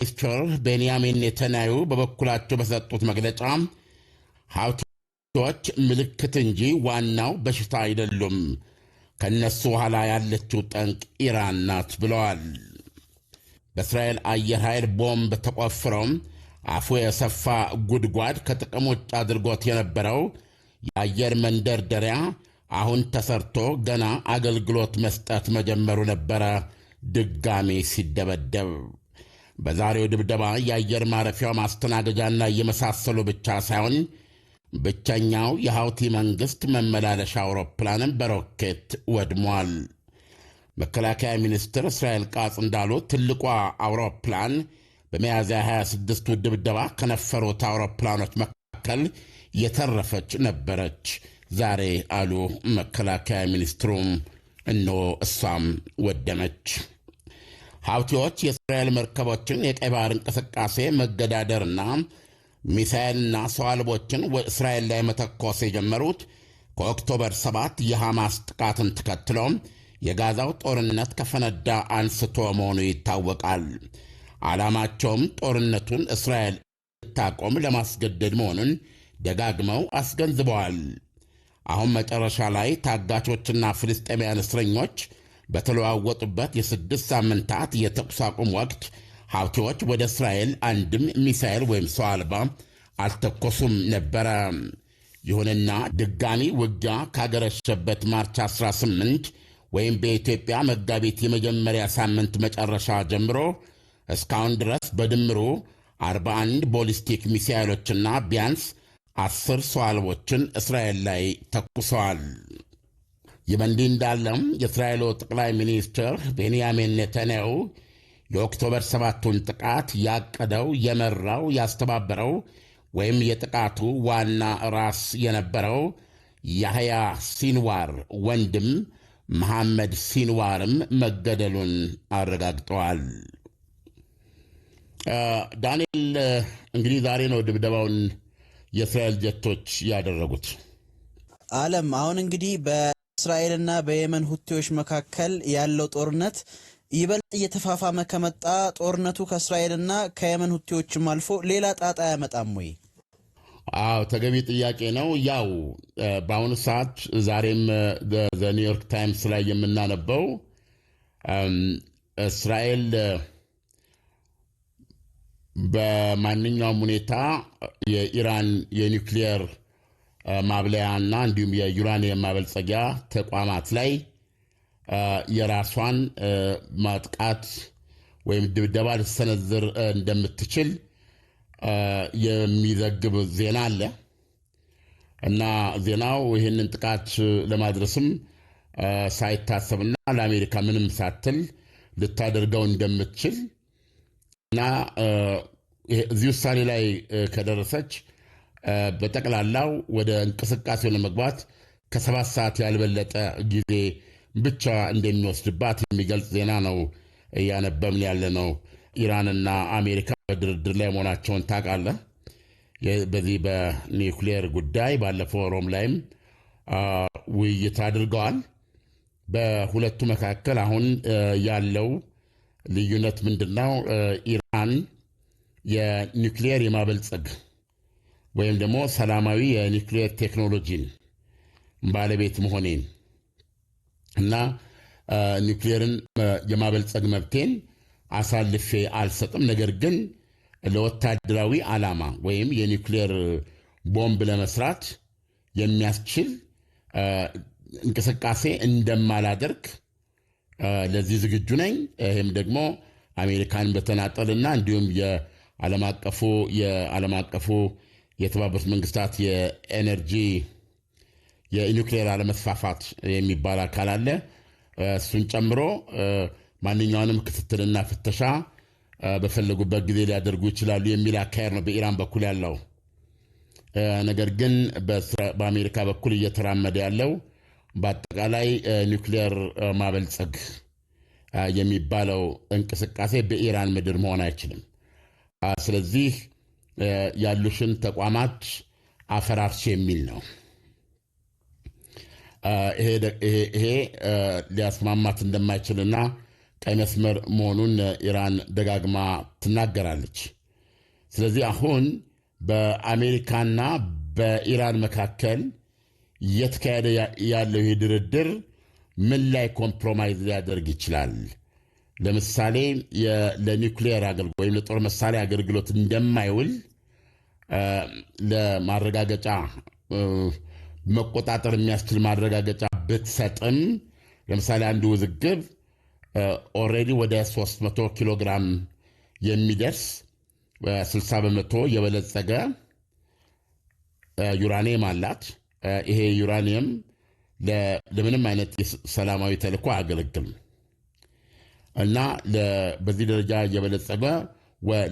ሚኒስትር ቤንያሚን ኔታንያሁ በበኩላቸው በሰጡት መግለጫ ሐውቲዎች ምልክት እንጂ ዋናው በሽታ አይደሉም፣ ከነሱ ኋላ ያለችው ጠንቅ ኢራን ናት ብለዋል። በእስራኤል አየር ኃይል ቦምብ ተቆፍሮም አፉ የሰፋ ጉድጓድ ከጥቅም ውጭ አድርጎት የነበረው የአየር መንደርደሪያ አሁን ተሰርቶ ገና አገልግሎት መስጠት መጀመሩ ነበረ ድጋሜ ሲደበደብ። በዛሬው ድብደባ የአየር ማረፊያው ማስተናገጃና የመሳሰሉ ብቻ ሳይሆን ብቸኛው የሐውቲ መንግሥት መመላለሻ አውሮፕላንም በሮኬት ወድሟል። መከላከያ ሚኒስትር እስራኤል ቃጽ እንዳሉት ትልቋ አውሮፕላን በሚያዝያ 26ቱ ድብደባ ከነፈሩት አውሮፕላኖች መካከል የተረፈች ነበረች ዛሬ አሉ መከላከያ ሚኒስትሩም። እነሆ እሷም ወደመች። ሐውቲዎች የእስራኤል መርከቦችን የቀይ ባህር እንቅስቃሴ መገዳደርና ሚሳኤልና ሰው አልቦችን እስራኤል ላይ መተኮስ የጀመሩት ከኦክቶበር 7 የሐማስ ጥቃትን ተከትሎ የጋዛው ጦርነት ከፈነዳ አንስቶ መሆኑ ይታወቃል። ዓላማቸውም ጦርነቱን እስራኤል ልታቆም ለማስገደድ መሆኑን ደጋግመው አስገንዝበዋል። አሁን መጨረሻ ላይ ታጋቾችና ፍልስጤማውያን እስረኞች በተለዋወጡበት የ6 ሳምንታት የተኩስ አቁም ወቅት ሐውቲዎች ወደ እስራኤል አንድም ሚሳኤል ወይም ሰው አልባ አልተኮሱም ነበረ። ይሁንና ድጋሚ ውጊያ ካገረሸበት ማርች 18 ወይም በኢትዮጵያ መጋቢት የመጀመሪያ ሳምንት መጨረሻ ጀምሮ እስካሁን ድረስ በድምሩ 41 ቦሊስቲክ ሚሳኤሎችና ቢያንስ 10 ሰው አልቦችን እስራኤል ላይ ተኩሰዋል። ይህ በእንዲህ እንዳለም የእስራኤሉ ጠቅላይ ሚኒስትር ቤንያሚን ኔታንያሁ የኦክቶበር 7ቱን ጥቃት ያቀደው፣ የመራው፣ ያስተባበረው ወይም የጥቃቱ ዋና ራስ የነበረው ያህያ ሲንዋር ወንድም መሐመድ ሲንዋርም መገደሉን አረጋግጠዋል። ዳንኤል፣ እንግዲህ ዛሬ ነው ድብደባውን የእስራኤል ጀቶች ያደረጉት። ዓለም አሁን እንግዲህ በእስራኤልና በየመን ሁቲዎች መካከል ያለው ጦርነት ይበልጥ እየተፋፋመ ከመጣ ጦርነቱ ከእስራኤልና ከየመን ሁቲዎችም አልፎ ሌላ ጣጣ ያመጣም ወይ? አዎ፣ ተገቢ ጥያቄ ነው። ያው በአሁኑ ሰዓት ዛሬም ኒውዮርክ ታይምስ ላይ የምናነበው እስራኤል በማንኛውም ሁኔታ የኢራን የኒውክሊየር ማብለያና እንዲሁም የዩራኒየም ማበልጸጊያ ተቋማት ላይ የራሷን ማጥቃት ወይም ድብደባ ልትሰነዝር እንደምትችል የሚዘግብ ዜና አለ እና ዜናው ይህንን ጥቃት ለማድረስም ሳይታሰብና ለአሜሪካ ምንም ሳትል ልታደርገው እንደምትችል እና እዚህ ውሳኔ ላይ ከደረሰች በጠቅላላው ወደ እንቅስቃሴው ለመግባት ከ7 ሰዓት ያልበለጠ ጊዜ ብቻ እንደሚወስድባት የሚገልጽ ዜና ነው እያነበብን ያለ ነው። ኢራንና አሜሪካ በድርድር ላይ መሆናቸውን ታውቃለህ። በዚህ በኒውክሊየር ጉዳይ ባለፈው ሮም ላይም ውይይት አድርገዋል። በሁለቱ መካከል አሁን ያለው ልዩነት ምንድነው? ኢራን የኒውክሊየር የማበልጸግ ወይም ደግሞ ሰላማዊ የኒውክሊየር ቴክኖሎጂን ባለቤት መሆኔን እና ኒውክሊየርን የማበልጸግ መብቴን አሳልፌ አልሰጥም፣ ነገር ግን ለወታደራዊ ዓላማ ወይም የኒውክሊየር ቦምብ ለመስራት የሚያስችል እንቅስቃሴ እንደማላደርግ ለዚህ ዝግጁ ነኝ። ይህም ደግሞ አሜሪካን በተናጠልና እንዲሁም የዓለም አቀፉ የተባበሩት መንግስታት የኤነርጂ የኒውክሊየር አለመስፋፋት የሚባል አካል አለ። እሱን ጨምሮ ማንኛውንም ክትትልና ፍተሻ በፈለጉበት ጊዜ ሊያደርጉ ይችላሉ የሚል አካሄድ ነው በኢራን በኩል ያለው። ነገር ግን በአሜሪካ በኩል እየተራመደ ያለው በአጠቃላይ ኒውክሊየር ማበልጸግ የሚባለው እንቅስቃሴ በኢራን ምድር መሆን አይችልም። ስለዚህ ያሉሽን ተቋማት አፈራርሽ የሚል ነው። ይሄ ሊያስማማት እንደማይችልና ቀይ መስመር መሆኑን ኢራን ደጋግማ ትናገራለች። ስለዚህ አሁን በአሜሪካና በኢራን መካከል እየተካሄደ ያለው ይህ ድርድር ምን ላይ ኮምፕሮማይዝ ሊያደርግ ይችላል? ለምሳሌ ለኒውክሌር አገልግሎት ወይም ለጦር መሳሪያ አገልግሎት እንደማይውል ለማረጋገጫ መቆጣጠር የሚያስችል ማረጋገጫ ብትሰጥም ለምሳሌ አንዱ ውዝግብ ኦልሬዲ ወደ 300 ኪሎ ግራም የሚደርስ 60 በመቶ የበለጸገ ዩራኒየም አላት። ይሄ ዩራኒየም ለምንም አይነት ሰላማዊ ተልዕኮ አያገለግልም እና በዚህ ደረጃ የበለጸገ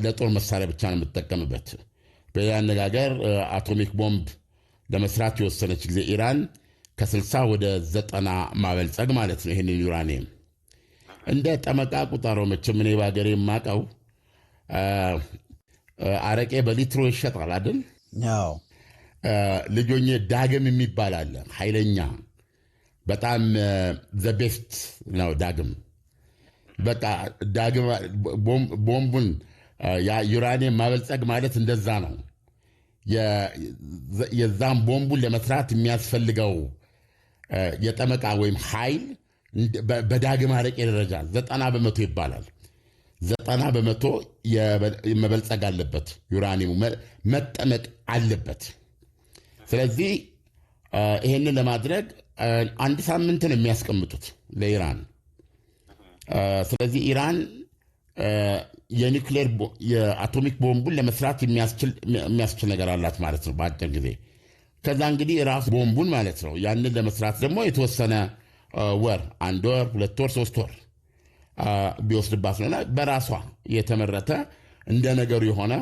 ለጦር መሳሪያ ብቻ ነው የምትጠቀምበት። በሌላ አነጋገር አቶሚክ ቦምብ ለመስራት የወሰነች ጊዜ ኢራን ከ60 ወደ 90 ማበልጸግ ማለት ነው። ይህንን ዩራኒየም እንደ ጠመቃ ቁጠረው። መቼም እኔ በሀገሬ የማውቀው አረቄ በሊትሮ ይሸጣል አይደል? ያው ልጆኜ ዳግም የሚባል አለ፣ ኃይለኛ በጣም ዘቤስት ነው ዳግም። በቃ ዳግም ቦምቡን ዩራኒየም ማበልጸግ ማለት እንደዛ ነው። የዛም ቦምቡን ለመስራት የሚያስፈልገው የጠመቃ ወይም ኃይል በዳግም አረቄ ደረጃ 90 በመቶ ይባላል። 90 በመቶ መበልጸግ አለበት፣ ዩራኒየሙ መጠመቅ አለበት። ስለዚህ ይሄንን ለማድረግ 1 ሳምንትን የሚያስቀምጡት ለኢራን። ስለዚህ ኢራን የኒውክሌር የአቶሚክ ቦምቡን ለመስራት የሚያስችል ነገር አላት ማለት ነው በአጭር ጊዜ። ከዛ እንግዲህ ራሱ ቦምቡን ማለት ነው ያንን ለመስራት ደግሞ የተወሰነ ወር 1 ወር 2 ወር 3 ወር ቢወስድባት ነውና በራሷ የተመረተ እንደ ነገሩ የሆነ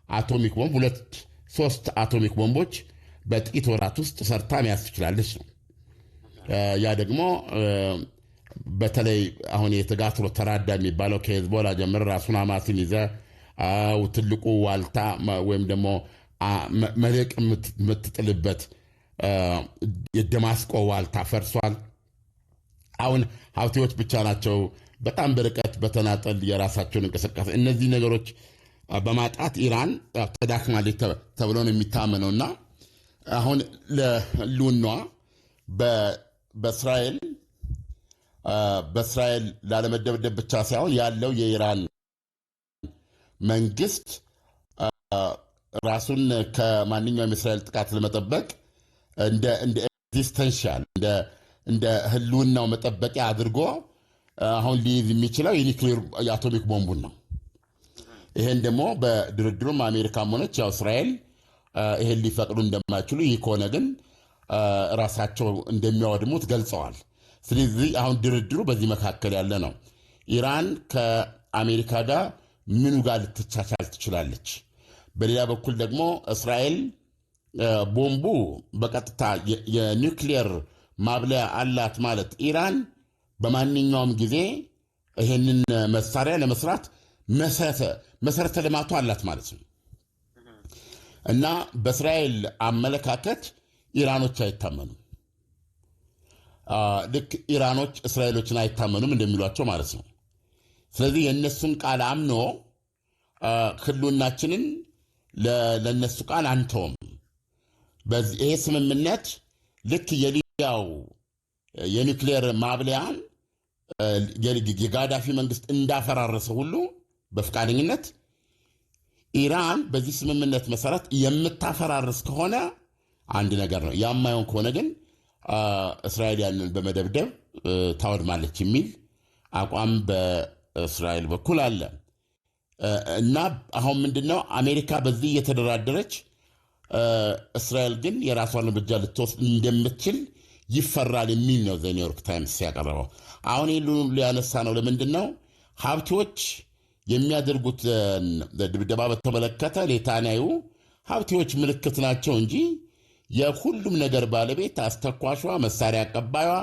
አቶሚክ ቦምብ 2-3 አቶሚክ ቦምቦች በጥቂት ወራት ውስጥ ሰርታ መያዝ ትችላለች ነው። ያ ደግሞ በተለይ አሁን የተጋትሮ ተራዳ የሚባለው ከሄዝቦላ ጀምሮ ራሱን ሐማስን ይዘ ትልቁ ዋልታ ወይም ደግሞ መልሕቅ የምትጥልበት የደማስቆ ዋልታ ፈርሷል። አሁን ሀብቴዎች ብቻ ናቸው በጣም በርቀት በተናጠል የራሳቸውን እንቅስቃሴ እነዚህ ነገሮች በማጣት ኢራን ተዳክማለች ተብሎ ነው የሚታመነውና አሁን ለህልውናዋ በእስራኤል ላለመደብደብ ብቻ ሳይሆን ያለው የኢራን መንግስት ራሱን ከማንኛውም የእስራኤል ጥቃት ለመጠበቅ እንደ ኤግዚስተንሻል እንደ ህልውናው መጠበቂያ አድርጎ አሁን ሊይዝ የሚችለው የአቶሚክ ቦምቡን ነው። ይሄን ደግሞ በድርድሩም አሜሪካም ሆነች ያው እስራኤል ይሄን ሊፈቅዱ እንደማይችሉ፣ ይህ ከሆነ ግን ራሳቸው እንደሚያወድሙት ገልጸዋል። ስለዚህ አሁን ድርድሩ በዚህ መካከል ያለ ነው። ኢራን ከአሜሪካ ጋር ምኑ ጋር ልትቻቻል ትችላለች? በሌላ በኩል ደግሞ እስራኤል ቦምቡ በቀጥታ የኒውክሊየር ማብለያ አላት ማለት ኢራን በማንኛውም ጊዜ ይህንን መሳሪያ ለመስራት መሰረተ ልማቱ አላት ማለት ነው እና በእስራኤል አመለካከት ኢራኖች አይታመኑም። ልክ ኢራኖች እስራኤሎችን አይታመኑም እንደሚሏቸው ማለት ነው። ስለዚህ የእነሱን ቃል አምኖ ህልውናችንን ለእነሱ ቃል አንተውም። ይሄ ስምምነት ልክ የሊቢያው የኒውክሌር ማብለያን የጋዳፊ መንግስት እንዳፈራረሰ ሁሉ በፍቃደኝነት ኢራን በዚህ ስምምነት መሰረት የምታፈራርስ ከሆነ አንድ ነገር ነው። ያማየውን ከሆነ ግን እስራኤል ያንን በመደብደብ ታወድማለች የሚል አቋም በእስራኤል በኩል አለ እና አሁን ምንድነው አሜሪካ በዚህ እየተደራደረች እስራኤል ግን የራሷን እርምጃ ልትወስድ እንደምትችል ይፈራል የሚል ነው ዘ ኒውዮርክ ታይምስ ያቀረበው። አሁን ይሉን ሊያነሳ ነው። ለምንድነው ሀብቴዎች የሚያደርጉት ድብደባ በተመለከተ ኔታንያሁ ሀብቴዎች ምልክት ናቸው እንጂ የሁሉም ነገር ባለቤት አስተኳሿ፣ መሳሪያ አቀባዩዋ